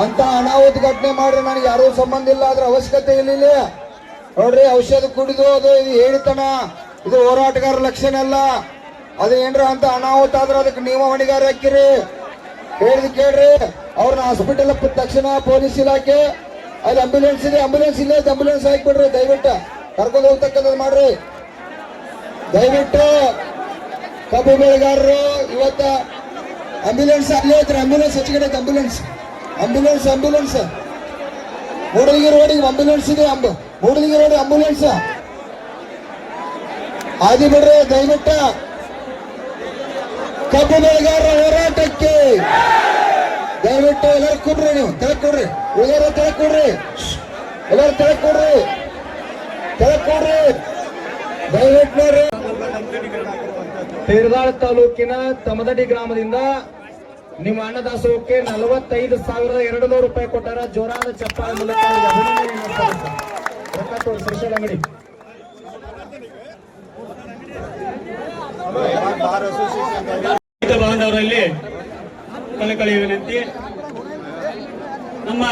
ಅಂತ ಅನಾಹುತ ಘಟನೆ ಮಾಡ್ರೆ ನನಗೆ ಯಾರೂ ಸಂಬಂಧ ಇಲ್ಲ, ಅದ್ರ ಅವಶ್ಯಕತೆ ಇಲ್ಲ. ನೋಡ್ರಿ, ಔಷಧ ಕುಡಿದು ಅದು ಇದು ಹೇಳಿತನ, ಇದು ಹೋರಾಟಗಾರ ಲಕ್ಷಣ ಅಲ್ಲ. ಅದು ಏನ್ರ ಅಂತ ಅನಾಹುತ ಆದ್ರೆ ಅದಕ್ಕೆ ನೀವು ಹೊಣೆಗಾರ ಹಾಕಿರಿ. ಹೇಳಿದ್ ಕೇಳ್ರಿ. ಅವ್ರನ್ನ ಹಾಸ್ಪಿಟಲ್ ತಕ್ಷಣ ಪೊಲೀಸ್ ಇಲಾಖೆ ಅಲ್ಲಿ ಆಂಬ್ಯುಲೆನ್ಸ್ ಇದೆ, ಆಂಬ್ಯುಲೆನ್ಸ್ ಇಲ್ಲ, ಆಂಬ್ಯುಲೆನ್ಸ್ ಹಾಕ್ಬಿಡ್ರಿ. ದಯವಿಟ್ಟು ಕರ್ಕೊಂಡು ಹೋಗ್ತಕ್ಕಂಥದ್ದು ಮಾಡ್ರಿ. ದಯವಿಟ್ಟು ಕಬ್ಬು ಬೆಳೆಗಾರರು ಇವತ್ತ ಆಂಬ್ಯುಲೆನ್ಸ್ ಅಲ್ಲೇ ಐತ್ರಿ. ಆಂಬ್ಯುಲೆನ್ಸ್ ಹೆಚ್ಚಿಗೆ ಆಂಬ್ಯುಲೆನ್ಸ್ ಆಂಬ್ಯುಲೆನ್ಸ್ ಆಂಬ್ಯುಲೆನ್ಸ್ ಮೂಡಲಗಿ ರೋಡಿಗೆ ಆಂಬ್ಯುಲೆನ್ಸ್ ಇದೆ. ಮೂಡಲಗಿ ರೋಡ್ ಆಂಬ್ಯುಲೆನ್ಸ್ ಆದಿ ಬಿಡ್ರಿ. ದಯವಿಟ್ಟು ಕಬ್ಬು ಬೆಳೆಗಾರರ ಹೋರಾಟಕ್ಕೆ ದಯವಿಟ್ಟು ಎಲ್ಲರೂ ಕೊಡ್ರಿ. ನೀವು ತೆಳಕ್ ಕೊಡ್ರಿ, ಉಳಿದವರು ತೆಳಕ್ ಕೊಡ್ರಿ, ಎಲ್ಲರೂ ತೆಳಕ್ ಕೊಡ್ರಿ, ತೆಳಕ್ ಕೊಡ್ರಿ. ದಯವಿಟ್ಟು ನೋಡ್ರಿ. ತೇರದಾಳ ತಾಲೂಕಿನ ತಮದಡಿ ಗ್ರಾಮದಿಂದ ನಿಮ್ಮ ಅನ್ನದಾಸೋಹಕ್ಕೆ 45,200 ರೂಪಾಯಿ ಕೊಟ್ಟಾರ. ಜೋರಾದ ಚಪ್ಪಾಳೆ ಮೂಲಕ ಅಭಿನಂದನೆ ಅಂಗಡಿ. ಬಾಂಧವರಲ್ಲಿ ಕಳಕಳಿ ವಿನಂತಿ. ನಮ್ಮ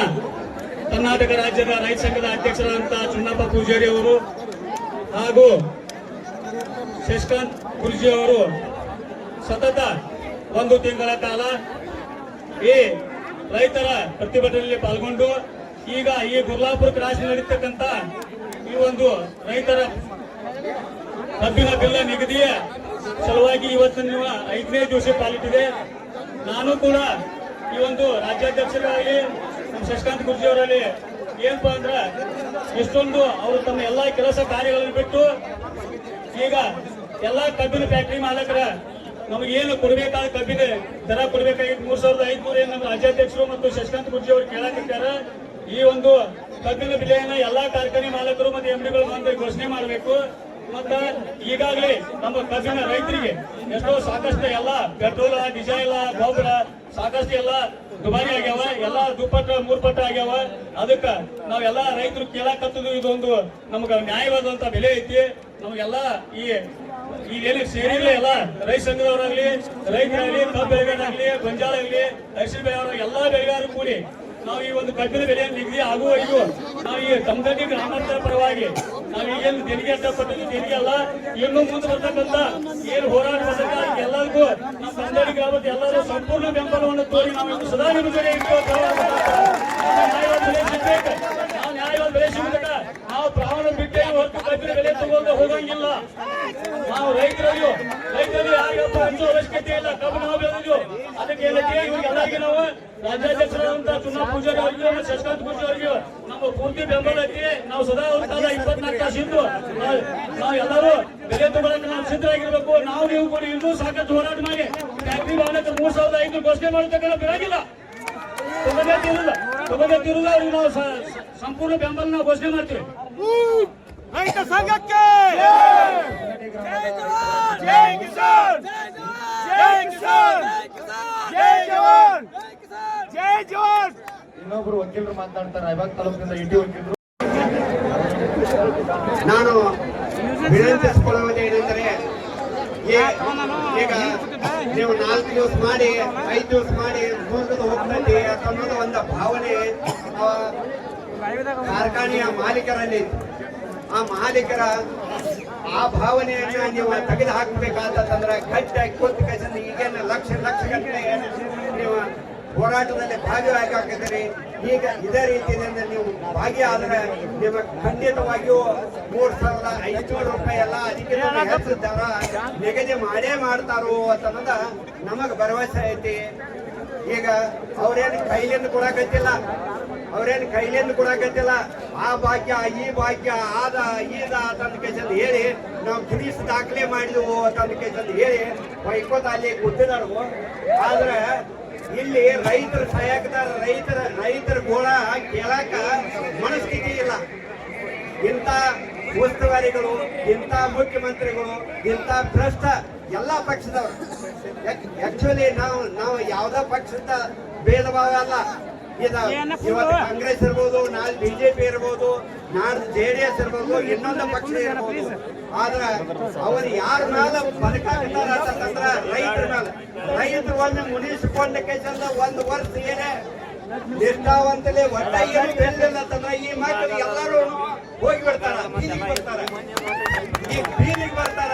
ಕರ್ನಾಟಕ ರಾಜ್ಯದ ರೈತ ಸಂಘದ ಅಧ್ಯಕ್ಷರಾದಂತಹ ಚುನ್ನಪ್ಪ ಪೂಜಾರಿ ಅವರು ಹಾಗೂ ಶಶಿಕಾಂತ್ ಗುರ್ಜಿ ಅವರು ಸತತ 1 ತಿಂಗಳ ಕಾಲ ಈ ರೈತರ ಪ್ರತಿಭಟನೆಯಲ್ಲಿ ಪಾಲ್ಗೊಂಡು ಈಗ ಈ ಗುರ್ಲಾಪುರ ಕ್ರಾಸ್ ನಡೀತಕ್ಕಂತ ಈ ಒಂದು ರೈತರ ಕಬ್ಬಿನ ಬಿಲ್ಲ ನಿಗದಿಯ ಸಲುವಾಗಿ ಇವತ್ತು ನೀವು 5ನೇ ದಿವಸ ಪಾಲಿಟ್ಟಿದೆ. ನಾನು ಕೂಡ ಈ ಒಂದು ರಾಜ್ಯಾಧ್ಯಕ್ಷರಾಗಿ ನಮ್ಮ ಶಶಿಕಾಂತ್ ಗುರ್ಜಿ ಅವರಲ್ಲಿ ಏನಪ್ಪಾ ಅಂದ್ರೆ ಇಷ್ಟೊಂದು ಅವರು ತಮ್ಮ ಎಲ್ಲಾ ಕೆಲಸ ಕಾರ್ಯಗಳನ್ನು ಬಿಟ್ಟು ಈಗ ಎಲ್ಲಾ ಕಬ್ಬಿನ ಫ್ಯಾಕ್ಟರಿ ಮಾಲಕರ ನಮಗೇನು ಕೊಡಬೇಕಾದ ಕಬ್ಬಿನ ದರ ಕೊಡಬೇಕಾಗಿತ್ತು 3,500 ಏನು ನಮ್ಮ ರಾಜ್ಯಾಧ್ಯಕ್ಷರು ಮತ್ತು ಶಶಿಕಾಂತ್ ಗುರ್ಜಿ ಅವರು ಕೇಳಾಕಿದ್ದಾರೆ. ಈ ಒಂದು ಕಬ್ಬಿನ ಬೆಲೆಯನ್ನ ಎಲ್ಲಾ ಕಾರ್ಖಾನೆ ಮಾಲಕರು ಮತ್ತು ಎಂಡಿಗಳು ಬಂದು ಘೋಷಣೆ ಮಾಡಬೇಕು. ಮತ್ತ ಈಗಾಗಲೇ ನಮ್ಮ ಕಬ್ಬಿನ ರೈತರಿಗೆ ಎಷ್ಟೋ ಸಾಕಷ್ಟು ಎಲ್ಲ ಪೆಟ್ರೋಲ್, ಡೀಸೆಲ್, ಗೊಬ್ಬರ ಸಾಕಷ್ಟು ಎಲ್ಲ ದುಬಾರಿ ಆಗ್ಯಾವ, ಎಲ್ಲ 2 ಪಟ್ಟು 3 ಪಟ್ಟು ಆಗ್ಯಾವ. ಅದಕ್ಕ ನಾವೆಲ್ಲ ರೈತರು ಕೇಳಾಕತ್ತದು ಇದೊಂದು ನಮ್ಗ ನ್ಯಾಯವಾದಂತ ಬೆಲೆ ಐತಿ. ನಮಗೆಲ್ಲ ಈಗೇನು ಸೇರಿಲ್ಲ ಎಲ್ಲ ರೈತ ಸಂಘದವರಾಗ್ಲಿ, ರೈತರಾಗ್ಲಿ, ಕಬ್ಬು ಬೆಳೆಗಾರರಾಗ್ಲಿ, ಗೊಂಜಾಳ ಆಗ್ಲಿ, ಅರಿಶಿನ ಬೆಳೆಗಾರ ಎಲ್ಲಾ ಬೆಳೆಗಾರರು ಕೂಡಿ ನಾವು ಈ ಒಂದು ಕಬ್ಬಿನ ಬೆಲೆ ನಿಗದಿ ಆಗುವವರೆಗೂ ನಾವು ಈ ತಮದಡಿ ಗ್ರಾಮಾಂತರ ಪರವಾಗಿ ನಾವು ಏನು ತೆರಿಗೆ ಅಷ್ಟಪಟ್ಟಿದ್ದು ತೆರಿಗೆ ಅಲ್ಲ, ಇನ್ನೂ ಮುಂದೆ ಬರ್ತಕ್ಕಂಥ ಏನು ಹೋರಾಟ ಬರ್ತಕ್ಕ ಎಲ್ಲರಿಗೂ ನಮ್ಮ ತಮದಡಿ ಗ್ರಾಮದ ಎಲ್ಲರೂ ಸಂಪೂರ್ಣ ಬೆಂಬಲವನ್ನು ತೋರಿ ನಾವು ಸದಾ ನಿಮ್ಮ ಜೊತೆ ನ್ಯಾಯವಾದ ಬೆಲೆ ಸಿಗುತ್ತಕ ನಾವು ಪ್ರಾಣ ಬಿಟ್ಟೆ ಹೊರತು ಕಬ್ಬಿನ ಬೆಲೆ ತಗೊಂಡು ಹೋಗಂಗಿಲ್ಲ. ನಾವು ರೈತರಲ್ಲಿ ಯಾರಿಗಪ್ಪ ಹಂಚೋ ಅವಶ್ಯಕತೆ ಇಲ್ಲ. ಕಬ್ಬು ನಾವು ಬೆಳೆದಿದ್ವು, ಅದಕ್ಕೆ ಏನಕ್ಕೆ ಇವ್ರಿಗೆಲ್ಲರಿಗೆ ನಾವು ರಾಜ್ಯಾಧ್ಯಕ್ಷರಾದಂತಹ ಚುನಾವ್ ಪೂಜಾರಿ ಅವರಿಗೂ ಶಶಿಕಾಂತ್ ಗುರ್ಜಿ ಅವರಿಗೂ ನಮ್ಮ ಪೂರ್ತಿ ಬೆಂಬಲ ಐತಿ. ನಾವು ಸದಾ ಅವ್ರ ಕಾಲ 24 ತಾಸು ಇದ್ದು ನಾವು ಎಲ್ಲರೂ ಬೆಲೆ ತಗೊಳಕ್ಕೆ ನಾವು ಸಿದ್ಧರಾಗಿರ್ಬೇಕು. ನಾವು ನೀವು ಕೂಡ ಇನ್ನೂ ಸಾಕಷ್ಟು ಹೋರಾಟ ಮಾಡಿ ಫ್ಯಾಕ್ಟ್ರಿ ಮಾಲಕರು 3,500 ಘೋಷಣೆ ಮಾಡತಕ್ಕ ಬಿಡಾಗಿಲ್ಲ, ತಗೊಂಡೇ ತಿರುಗ ಅವ್ರಿಗೆ ನಾವು ಸಂಪೂರ್ಣ ಬೆಂಬಲ ನಾವು ಘೋಷಣೆ ಮಾಡ್ತೀವಿ. ರೈತ ಸಂಘಕ್ಕೆ ಜೈ ಕಿಸಾನ್, ಜೈ ಕಿಸಾನ್, ಜೈ ಜವಾನ್, ಜೈ ಜವಾನ್. ಇನ್ನೊಬ್ರು ವಕೀಲರು ಮಾತನಾಡ್ತಾರೆ. ಇವಾಗ ತಾಲೂಕಿನಿಂದ ಇಂಡಿ ವಕೀಲರು. ನಾನು ವಿನಂತಿಸಿಕೊಳ್ಳುವುದೇನೆಂದರೆ, ಈಗ ನೀವು 4 ದಿವಸ ಮಾಡಿ 5 ದಿವಸ ಮಾಡಿ ಮುಂದೆ ಹೋಗ್ತದೆ ಅನ್ನೋದು ಒಂದು ಭಾವನೆ ಕಾರ್ಖಾನೆಯ ಮಾಲೀಕರಲ್ಲಿ. ಆ ಮಾಲೀಕರ ಆ ಭಾವನೆಯನ್ನ ನೀವು ತೆಗೆದು ಹಾಕಬೇಕಾದಂದ್ರೆ ಗಟ್ಟಿಯಾಗಿ ಕೂತು ಕೈಸಂದ್ರೆ ಈಗೇನು ಲಕ್ಷ ಗಟ್ಟಲೆ ನೀವು ಹೋರಾಟದಲ್ಲಿ ಭಾಗಿಯಾಗಿದ್ದೀರಿ. ಈಗ ಇದೇ ರೀತಿಯಿಂದ ನೀವು ಭಾಗಿಯಾದರೆ ನಿಮಗೆ ಖಂಡಿತವಾಗಿಯೂ 3,500 ರೂಪಾಯಿ ಎಲ್ಲ ಅದಕ್ಕೆ ಹೆಚ್ಚು ದರ ನಿಗದಿ ಮಾಡೇ ಮಾಡ್ತಾರೋ ಅಂತನ್ನೋದ ನಮಗೆ ಭರವಸೆ ಐತಿ. ಈಗ ಅವ್ರೇನು ಕೈಲಿಂದ ಕೊಡಕತ್ತಿಲ್ಲ, ಆ ಭಾಗ್ಯ ಈ ಭಾಗ್ಯ ಆದ ಈದ ತಂದ ಕೇಸಲ್ಲಿ ಹೇಳಿ ನಾವು ಗಿರೀಶ್ ದಾಖಲೆ ಮಾಡಿದವು ತಂದ ಕೇಸಲ್ಲಿ ಹೇಳಿ ಬೈಕೋತ ಅಲ್ಲಿ ಕೂತಿದಾರು. ಆದ್ರೆ ಇಲ್ಲಿ ರೈತರ ಸಹಾಯಕದಾರ ರೈತರ ಗೋಳ ಕೇಳಾಕ ಮನಸ್ಥಿತಿ ಇಲ್ಲ. ಇಂಥ ಉಸ್ತುವಾರಿಗಳು, ಇಂಥ ಮುಖ್ಯಮಂತ್ರಿಗಳು, ಇಂಥ ಭ್ರಷ್ಟ ಎಲ್ಲಾ ಪಕ್ಷದವರು. ಆಕ್ಚುಲಿ ನಾವು ಯಾವ್ದಾ ಪಕ್ಷದ ಭೇದ ಭಾವ ಅಲ್ಲ. ಇವತ್ತು ಕಾಂಗ್ರೆಸ್ ಇರ್ಬೋದು, ನಾಳೆ ಬಿಜೆಪಿ ಇರ್ಬೋದು, ನಾಳೆ JDS ಇರ್ಬೋದು, ಇನ್ನೊಂದು ಪಕ್ಷ ಇರ್ಬೋದು. ಆದ್ರೆ ಅವರು ಯಾರ ಮೇಲೆ ಬದುಕಾಗ್ತಾರ ಅಂತಂದ್ರ ರೈತರ ಮೇಲೆ. ರೈತರು ಒಮ್ಮೆ ಮುನಿಸಿಕೊಂಡಕ್ಕೆ ಚಂದ 1 ವರ್ಷ ಏನೇ ನಿಷ್ಠಾವಂತಲೇ ಒಟ್ಟ ಏನು ಬೆಳೆದಿಲ್ಲ ಅಂತಂದ್ರ ಈ ಮಕ್ಕಳು ಎಲ್ಲರೂ ಹೋಗಿ ಬಿಡ್ತಾರ, ಬೀದಿಗೆ ಬರ್ತಾರ. ಈ ಬೀದಿಗೆ ಬರ್ತಾರ,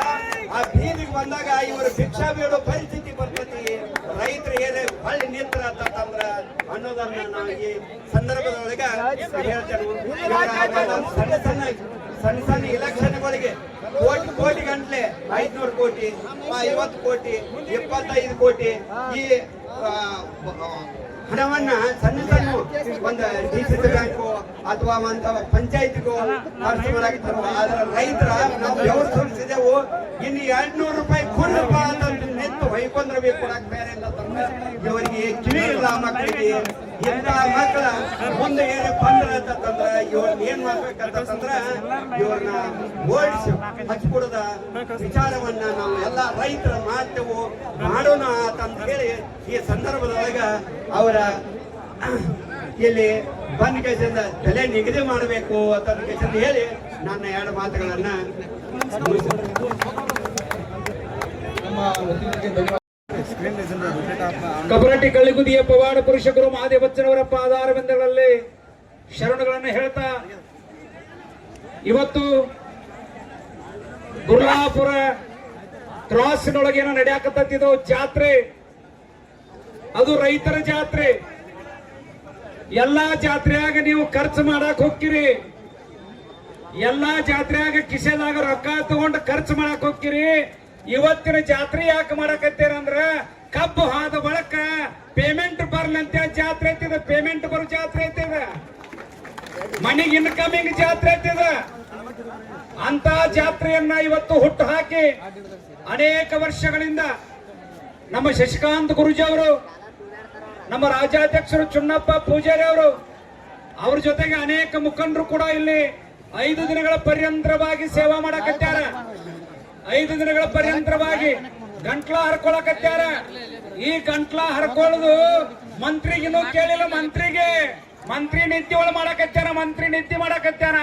ಆ ಬೀದಿಗೆ ಬಂದಾಗ ಇವರು ಭಿಕ್ಷಾ ಬೇಡೋ ಪರಿಸ್ಥಿತಿ ಬರ್ತೈತಿ. ರೈತರು ಏನೇ ಹೊಳ್ಳಿ ನಿಂತರ ಅಂತಂದ್ರ ಅನ್ನೋದನ್ನ ನಾವು ಈ ಸಂದರ್ಭದೊಳಗ ಹೇಳ್ತೇನೆ. ಸಣ್ಣ ಸಣ್ಣ ಇಲೆಕ್ಷನ್ಗಳಿಗೆ ಕೋಟಿ ಗಂಟ್ಲೆ 500 ಕೋಟಿ, 50 ಕೋಟಿ, 25 ಕೋಟಿ ಈ ಹಣವನ್ನ ಸಣ್ಣ ಸಣ್ಣ ಒಂದು ಡಿಸಿಸಿ ಬ್ಯಾಂಕು ಅಥವಾ ಒಂದು ಪಂಚಾಯತ್ಗೂ ಖರ್ಚು ಮಾಡಾಕ್ತಾರ. ಆದ್ರೆ ರೈತರ ನಾವು ಬೆವರು ಸುರಿಸಿದೆವು, ಇನ್ನು 200 ರೂಪಾಯಿ ಕೊಡ್ರಪ್ಪ ಅಂತ ನಿಂತು ಹೊಯ್ಕೊಂಡ್ರೆ ಬೇಕು ಕೊಡಾಕ್ತಾರೆ ಅಂತಂದ್ರೆ ಇವರಿಗೆ ಕಿವಿ ಇಲ್ಲ. ಮಕ್ಕಳಿಗೆ ಇಂಥ ಮಕ್ಕಳ ಮುಂದೆ ಏನೇ ಬಂದ್ರೆ ಅಂತಂದ್ರ ಇವ್ರನ್ನ ಏನ್ ಮಾಡ್ಬೇಕಂತಂದ್ರ ಇವ್ರನ್ನ ಓಡಿಸಿ ಹಚ್ಕೊಡದ ವಿಚಾರವನ್ನ ನಾವು ಎಲ್ಲ ರೈತರ ಮಾಡ್ತೇವು, ಮಾಡೋಣ ಅಂತ ಹೇಳಿ ಈ ಸಂದರ್ಭದೊಳಗ ಅವರ ಇಲ್ಲಿ ಬಂದ ಕೇಸಿಂದ ಬೆಲೆ ನಿಗದಿ ಮಾಡಬೇಕು ಅಂತ ಕೇಸಿಂದ ಹೇಳಿ ನನ್ನ 2 ಮಾತುಗಳನ್ನ ಕಬರಟ್ಟಿ ಕಳ್ಳಿಗುದಿಯ ಪವಾಡ ಪುರುಷಕರು ಮಹಾದೇವಚ್ಚನವರ ಪಾದಾರವಿಂದಗಳಲ್ಲಿ ಶರಣಗಳನ್ನು ಹೇಳ್ತಾ ಇವತ್ತು ಗುರ್ಲಾಪುರ ಕ್ರಾಸಿನೊಳಗೇನೋ ನಡೆಯಾಕತ್ತಿದ್ದು ಜಾತ್ರೆ, ಅದು ರೈತರ ಜಾತ್ರೆ. ಎಲ್ಲಾ ಜಾತ್ರೆಯಾಗ ನೀವು ಖರ್ಚು ಮಾಡಕ್ ಹೋಗ್ತೀರಿ, ಎಲ್ಲಾ ಜಾತ್ರೆಯಾಗ ಕಿಸೆದಾಗ ರೊಕ್ಕ ತಗೊಂಡು ಖರ್ಚು ಮಾಡಕ್ ಹೋಗ್ತೀರಿ. ಇವತ್ತಿನ ಜಾತ್ರೆ ಯಾಕೆ ಮಾಡಕತ್ತೀರಂದ್ರ ಕಬ್ಬು ಹಾದ ಬಳಕ ಪೇಮೆಂಟ್ ಬರ್ಲಂತ ಜಾತ್ರೆ ಐತಿದ, ಪೇಮೆಂಟ್ ಬರೋ ಜಾತ್ರೆ ಐತಿದ, ಮನಿಗೆ ಇನ್ಕಮಿಂಗ್ ಜಾತ್ರೆ ಐತಿದ. ಅಂತ ಜಾತ್ರೆಯನ್ನ ಇವತ್ತು ಹುಟ್ಟು ಹಾಕಿ ಅನೇಕ ವರ್ಷಗಳಿಂದ ನಮ್ಮ ಶಶಿಕಾಂತ್ ಗುರುಜಿ ಅವರು, ನಮ್ಮ ರಾಜ್ಯಾಧ್ಯಕ್ಷರು ಚುನ್ನಪ್ಪ ಪೂಜಾರಿ ಅವರು, ಅವ್ರ ಜೊತೆಗೆ ಅನೇಕ ಮುಖಂಡರು ಕೂಡ ಇಲ್ಲಿ 5 ದಿನಗಳ ಪರ್ಯಂತರವಾಗಿ ಸೇವಾ ಮಾಡಕತ್ಯಾರ. 5 ದಿನಗಳ ಪರ್ಯಂತರವಾಗಿ ಗಂಟ್ಲ ಹರ್ಕೊಳಕತ್ಯಾರ. ಈ ಗಂಟ್ಲ ಹರ್ಕೊಳ್ಳೋದು ಮಂತ್ರಿಗಿನ್ನೂ ಕೇಳಿಲ್ಲ. ಮಂತ್ರಿ ನಿತ್ಯ ಒಳ ಮಾಡಕತ್ಯಾರ, ಮಂತ್ರಿ ನಿತ್ಯ ಮಾಡಕತ್ಯಾರ.